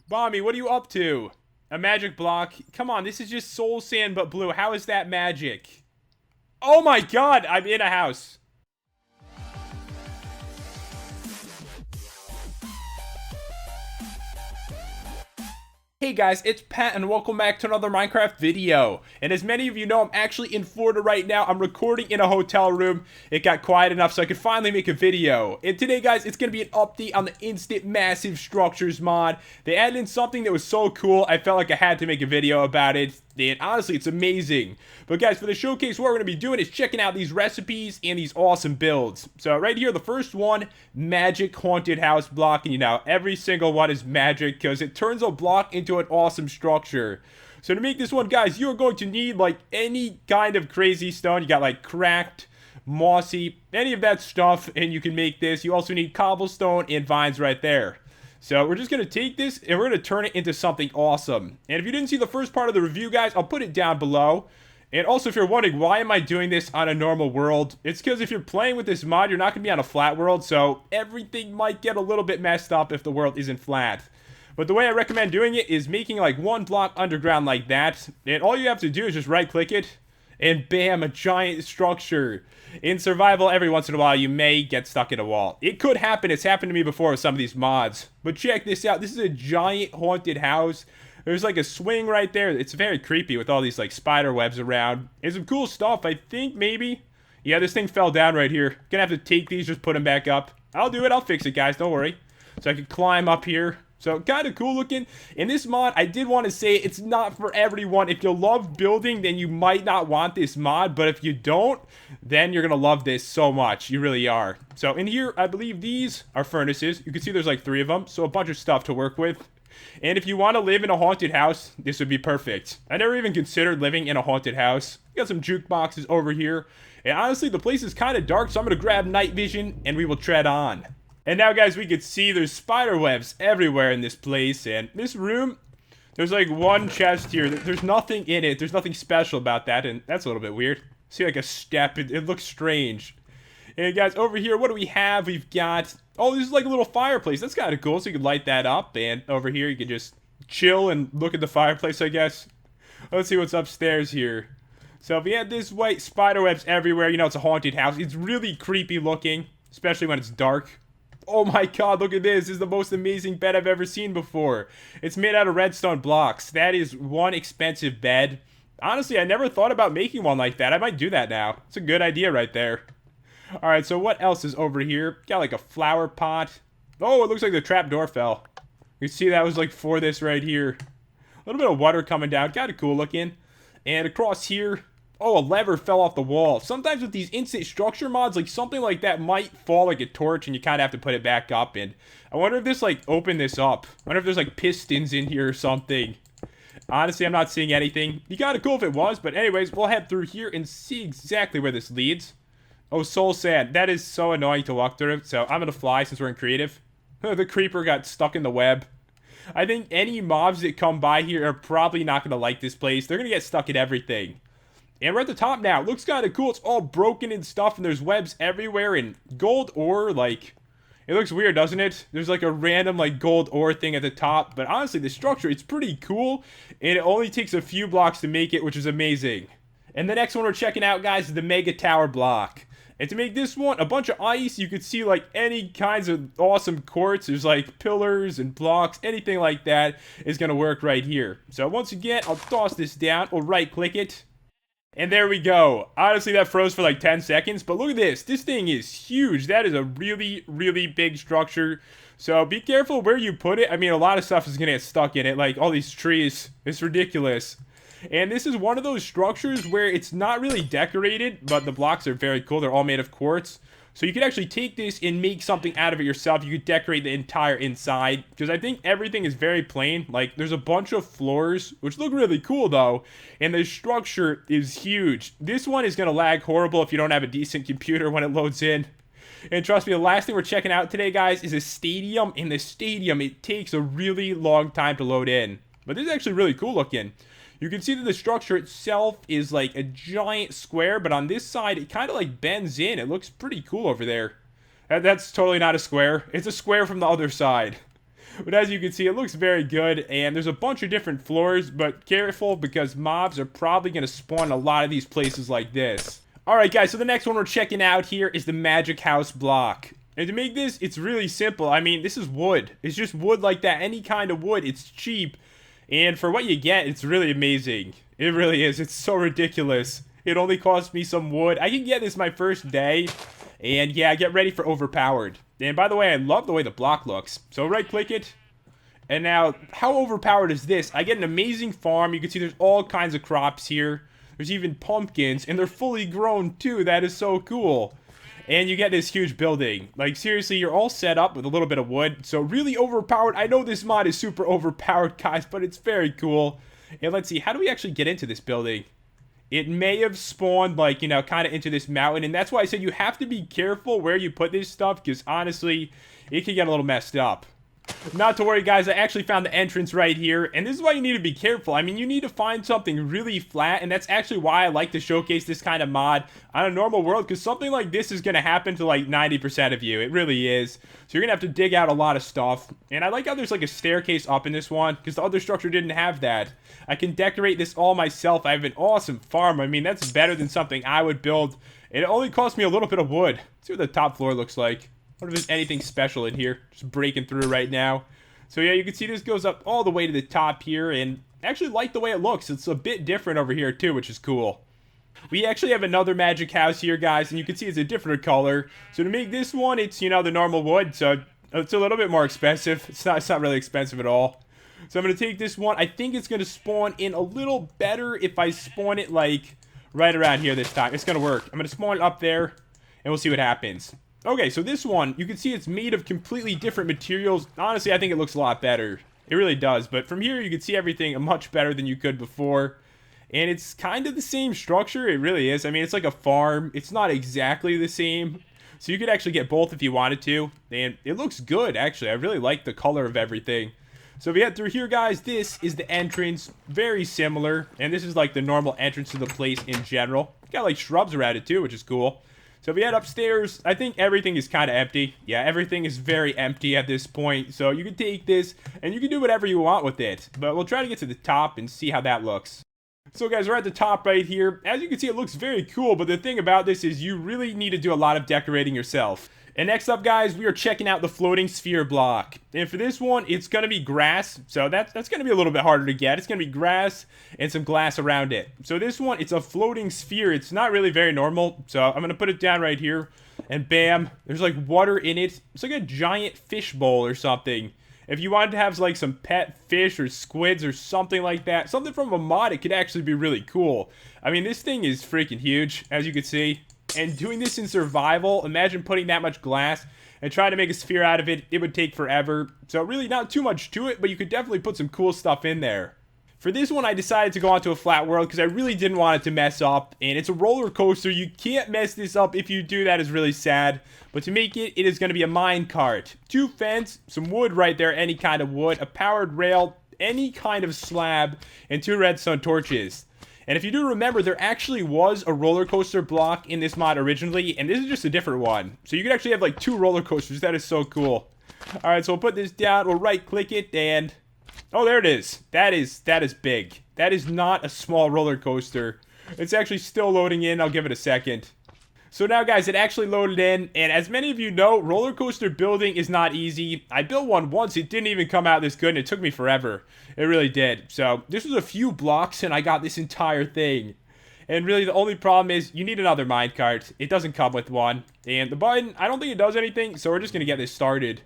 Bommy, what are you up to? A magic block? Come on, this is just soul sand but blue. How is that magic? Oh my god, I'm in a house. Hey guys, it's Pat and welcome back to another Minecraft video. And as many of you know, I'm actually in Florida right now. I'm recording in a hotel room. It got quiet enough so I could finally make a video. And today guys, it's going to be an update on the Instant Massive Structures mod. They added in something that was so cool, I felt like I had to make a video about it. And honestly, it's amazing. But guys, for the showcase, what we're going to be doing is checking out these recipes and these awesome builds. So right here, the first one, magic haunted house block. And you know, every single one is magic because it turns a block into an awesome structure. So to make this one, guys, you are going to need like any kind of crazy stone. You got like cracked, mossy, any of that stuff, and you can make this. You also need cobblestone and vines right there. So we're just going to take this and we're going to turn it into something awesome. And if you didn't see the first part of the review, guys, I'll put it down below. And also, if you're wondering, why am I doing this on a normal world? It's because if you're playing with this mod, you're not going to be on a flat world. So everything might get a little bit messed up if the world isn't flat. But the way I recommend doing it is making like one block underground like that. And all you have to do is just right click it. And bam, a giant structure. In survival, every once in a while, you may get stuck in a wall. It could happen. It's happened to me before with some of these mods. But check this out. This is a giant haunted house. There's like a swing right there. It's very creepy with all these like spider webs around. And some cool stuff, I think, maybe. Yeah, this thing fell down right here. Gonna have to take these, just put them back up. I'll do it. I'll fix it, guys. Don't worry. So I can climb up here. So kind of cool looking. In this mod, I did want to say it's not for everyone. If you love building, then you might not want this mod. But if you don't, then you're going to love this so much. You really are. So in here, I believe these are furnaces. You can see there's like 3 of them. So a bunch of stuff to work with. And if you want to live in a haunted house, this would be perfect. I never even considered living in a haunted house. Got some jukeboxes over here. And honestly, the place is kind of dark. So I'm going to grab night vision and we will tread on. And now, guys, we can see there's spider webs everywhere in this place. And this room, there's like one chest here. There's nothing in it. There's nothing special about that. And that's a little bit weird. See, like a step. It looks strange. And, guys, over here, what do we have? We've got... Oh, this is like a little fireplace. That's kind of cool. So you can light that up. And over here, you can just chill and look at the fireplace, I guess. Let's see what's upstairs here. So if we had this white spider webs everywhere, you know, it's a haunted house. It's really creepy looking, especially when it's dark. Oh my god, look at this. This is the most amazing bed I've ever seen before. It's made out of redstone blocks. That is one expensive bed. Honestly, I never thought about making one like that. I might do that now. It's a good idea right there. Alright, so what else is over here? Got like a flower pot. Oh, it looks like the trap door fell. You see that was like for this right here. A little bit of water coming down. Kind of cool looking. And across here... Oh, a lever fell off the wall. Sometimes with these instant structure mods, like something like that might fall like a torch and you kind of have to put it back up. And I wonder if this like opened this up. I wonder if there's like pistons in here or something. Honestly, I'm not seeing anything. Be kind of cool if it was. But anyways, we'll head through here and see exactly where this leads. Oh, soul sand. That is so annoying to walk through. So I'm going to fly since we're in creative. The creeper got stuck in the web. I think any mobs that come by here are probably not going to like this place. They're going to get stuck in everything. And we're at the top now. It looks kind of cool. It's all broken and stuff, and there's webs everywhere, and gold ore, like, it looks weird, doesn't it? There's like a random, like, gold ore thing at the top, but honestly, the structure, it's pretty cool, and it only takes a few blocks to make it, which is amazing. And the next one we're checking out, guys, is the Mega Tower block. And to make this one, a bunch of ice, you could see, like, any kinds of awesome quartz. There's, like, pillars and blocks, anything like that is going to work right here. So, once again, I'll toss this down, or right-click it. And there we go. Honestly, that froze for like 10 seconds. But look at this. This thing is huge. That is a really, really big structure. So be careful where you put it. I mean, a lot of stuff is going to get stuck in it. Like all these trees. It's ridiculous. And this is one of those structures where it's not really decorated. But the blocks are very cool. They're all made of quartz. So you could actually take this and make something out of it yourself. You could decorate the entire inside. Because I think everything is very plain. Like, there's a bunch of floors, which look really cool, though. And the structure is huge. This one is going to lag horrible if you don't have a decent computer when it loads in. And trust me, the last thing we're checking out today, guys, is a stadium. In the stadium, it takes a really long time to load in. But this is actually really cool looking. You can see that the structure itself is like a giant square, but on this side, it kind of like bends in. It looks pretty cool over there. That's totally not a square. It's a square from the other side. But as you can see, it looks very good, and there's a bunch of different floors, but careful because mobs are probably going to spawn a lot of these places like this. Alright guys, so the next one we're checking out here is the Magic House block. And to make this, it's really simple. I mean, this is wood. It's just wood like that, any kind of wood. It's cheap, and for what you get, it's really amazing. It really is. It's so ridiculous. It only cost me some wood. I can get this my first day, and yeah, get ready for overpowered. And by the way, I love the way the block looks. So right click it. And now, how overpowered is this? I get an amazing farm. You can see there's all kinds of crops here. There's even pumpkins, and they're fully grown too. That is so cool. And you get this huge building. Like, seriously, you're all set up with a little bit of wood. So really overpowered. I know this mod is super overpowered, guys, but it's very cool. And let's see, how do we actually get into this building? It may have spawned, like, you know, kind of into this mountain. And that's why I said you have to be careful where you put this stuff. Because, honestly, it can get a little messed up. Not to worry, guys. I actually found the entrance right here. And this is why you need to be careful. I mean, you need to find something really flat. And that's actually why I like to showcase this kind of mod on a normal world. Because something like this is going to happen to, like, 90% of you. It really is. So you're going to have to dig out a lot of stuff. And I like how there's, like, a staircase up in this one. Because the other structure didn't have that. I can decorate this all myself. I have an awesome farm. I mean, that's better than something I would build. And it only cost me a little bit of wood. Let's see what the top floor looks like. I wonder if there's anything special in here. Just breaking through right now. So yeah, you can see this goes up all the way to the top here. And I actually like the way it looks. It's a bit different over here too, which is cool. We actually have another magic house here, guys. And you can see it's a different color. So to make this one, it's, you know, the normal wood. So it's a little bit more expensive. It's not really expensive at all. So I'm going to take this one. I think it's going to spawn in a little better if I spawn it, like, right around here this time. It's going to work. I'm going to spawn it up there, and we'll see what happens. Okay, so this one, you can see it's made of completely different materials. Honestly, I think it looks a lot better. It really does. But from here, you can see everything much better than you could before. And it's kind of the same structure. It really is. I mean, it's like a farm. It's not exactly the same. So you could actually get both if you wanted to. And it looks good, actually. I really like the color of everything. So if we head through here, guys, this is the entrance. Very similar. And this is like the normal entrance to the place in general. Got like shrubs around it too, which is cool. So if we head upstairs, I think everything is kind of empty. Yeah, everything is very empty at this point. So you can take this and you can do whatever you want with it. But we'll try to get to the top and see how that looks. So guys, we're at the top right here. As you can see, it looks very cool. But the thing about this is you really need to do a lot of decorating yourself. And next up, guys, we are checking out the floating sphere block. And for this one, it's going to be grass. So that's going to be a little bit harder to get. It's going to be grass and some glass around it. So this one, it's a floating sphere. It's not really very normal. So I'm going to put it down right here. And bam, there's like water in it. It's like a giant fish bowl or something. If you wanted to have like some pet fish or squids or something like that, something from a mod, it could actually be really cool. I mean, this thing is freaking huge, as you can see. And doing this in survival, imagine putting that much glass and trying to make a sphere out of it. It would take forever. So really not too much to it, but you could definitely put some cool stuff in there. For this one, I decided to go onto a flat world because I really didn't want it to mess up. And it's a roller coaster. You can't mess this up. If you do, that is really sad. But to make it, it is going to be a mine cart. 2 fence, some wood right there, any kind of wood, a powered rail, any kind of slab, and 2 redstone torches. And if you do remember, there actually was a roller coaster block in this mod originally, and this is just a different one. So you could actually have like 2 roller coasters. That is so cool. All right, so we'll put this down. We'll right click it, and oh, there it is. That is big. That is not a small roller coaster. It's actually still loading in. I'll give it a second. So now, guys, it actually loaded in, and as many of you know, roller coaster building is not easy. I built one once. It didn't even come out this good, and it took me forever. It really did. So this was a few blocks, and I got this entire thing. And really, the only problem is you need another minecart. It doesn't come with one. And the button, I don't think it does anything, so we're just going to get this started.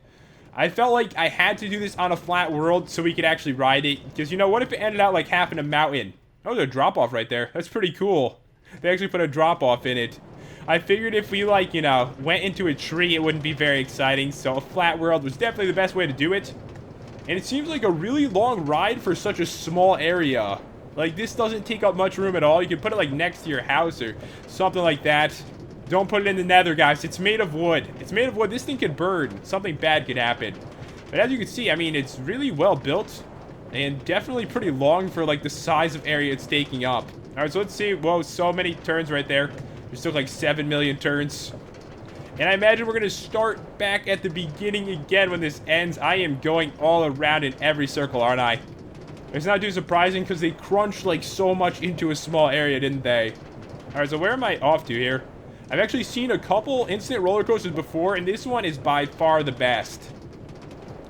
I felt like I had to do this on a flat world so we could actually ride it. Because, you know, what if it ended out like half in a mountain? Oh, there's a drop-off right there. That's pretty cool. They actually put a drop-off in it. I figured if we, like, you know, went into a tree, it wouldn't be very exciting. So a flat world was definitely the best way to do it. And it seems like a really long ride for such a small area. Like, this doesn't take up much room at all. You can put it, like, next to your house or something like that. Don't put it in the nether, guys. It's made of wood. It's made of wood. This thing could burn. Something bad could happen. But as you can see, I mean, it's really well built. And definitely pretty long for, like, the size of area it's taking up. Alright, so let's see. Whoa, so many turns right there. There's still, like, 7 million turns. And I imagine we're going to start back at the beginning again when this ends. I am going all around in every circle, aren't I? It's not too surprising because they crunched like so much into a small area, didn't they? Alright, so where am I off to here? I've actually seen a couple instant roller coasters before, and this one is by far the best.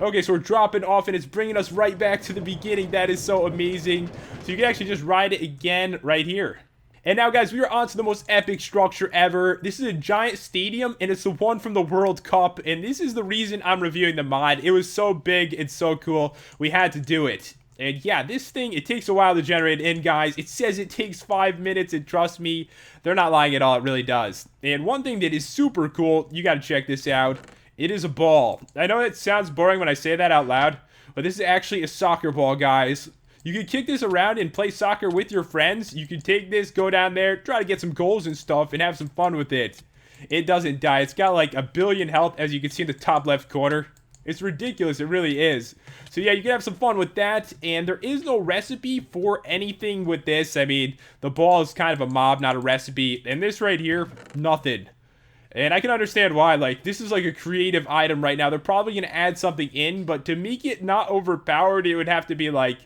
Okay, so we're dropping off, and it's bringing us right back to the beginning. That is so amazing. So you can actually just ride it again right here. And now, guys, we are on to the most epic structure ever. This is a giant stadium, and it's the one from the World Cup. And this is the reason I'm reviewing the mod. It was so big and so cool. We had to do it. And yeah, this thing, it takes a while to generate in, guys. It says it takes 5 minutes, and trust me, they're not lying at all. It really does. And one thing that is super cool, you got to check this out. It is a ball. I know it sounds boring when I say that out loud, but this is actually a soccer ball, guys. You can kick this around and play soccer with your friends. You can take this, go down there, try to get some goals and stuff, and have some fun with it. It doesn't die. It's got like 1 billion health, as you can see in the top left corner. It's ridiculous. It really is. So yeah, you can have some fun with that. And there is no recipe for anything with this. I mean, the ball is kind of a mob, not a recipe. And this right here, nothing. And I can understand why. Like, this is like a creative item right now. They're probably going to add something in. But to make it not overpowered, it would have to be like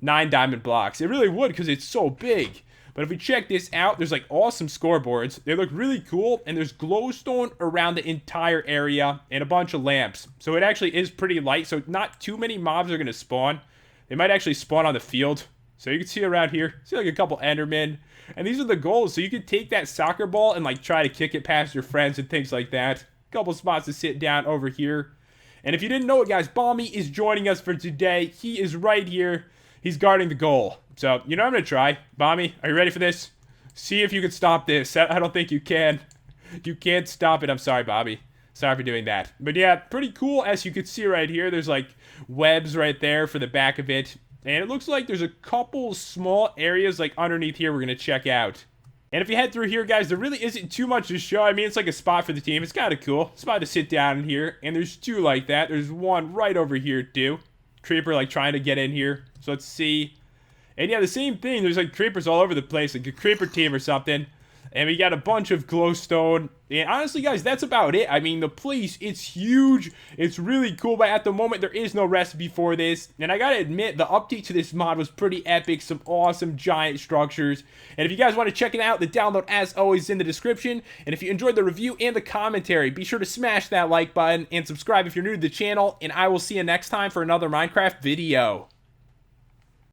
9 diamond blocks. It really would because it's so big. But if we check this out, there's like awesome scoreboards. They look really cool, and there's glowstone around the entire area and a bunch of lamps. So it actually is pretty light, so not too many mobs are going to spawn. They might actually spawn on the field. So you can see around here, see like a couple endermen. And these are the goals, so you can take that soccer ball and like try to kick it past your friends and things like that. A couple spots to sit down over here. And if you didn't know it, guys, Balmy is joining us for today. He is right here. He's guarding the goal. So, you know, I'm going to try. Balmy, are you ready for this? See if you can stop this. I don't think you can. You can't stop it. I'm sorry, Bobby. Sorry for doing that. But yeah, pretty cool. As you can see right here, there's like webs right there for the back of it. And it looks like there's a couple small areas like underneath here we're going to check out. And if you head through here, guys, there really isn't too much to show. I mean, it's like a spot for the team. It's kind of cool. Spot to sit down in here. And there's 2 like that. There's one right over here, too. Creeper, like, trying to get in here. So let's see. And yeah, the same thing. There's like creepers all over the place, like a creeper team or something. And we got a bunch of glowstone. And honestly, guys, that's about it. I mean, the place, it's huge. It's really cool. But at the moment, there is no recipe for this. And I gotta admit, the update to this mod was pretty epic. Some awesome giant structures. And if you guys want to check it out, the download, as always, is in the description. And if you enjoyed the review and the commentary, be sure to smash that like button and subscribe if you're new to the channel. And I will see you next time for another Minecraft video.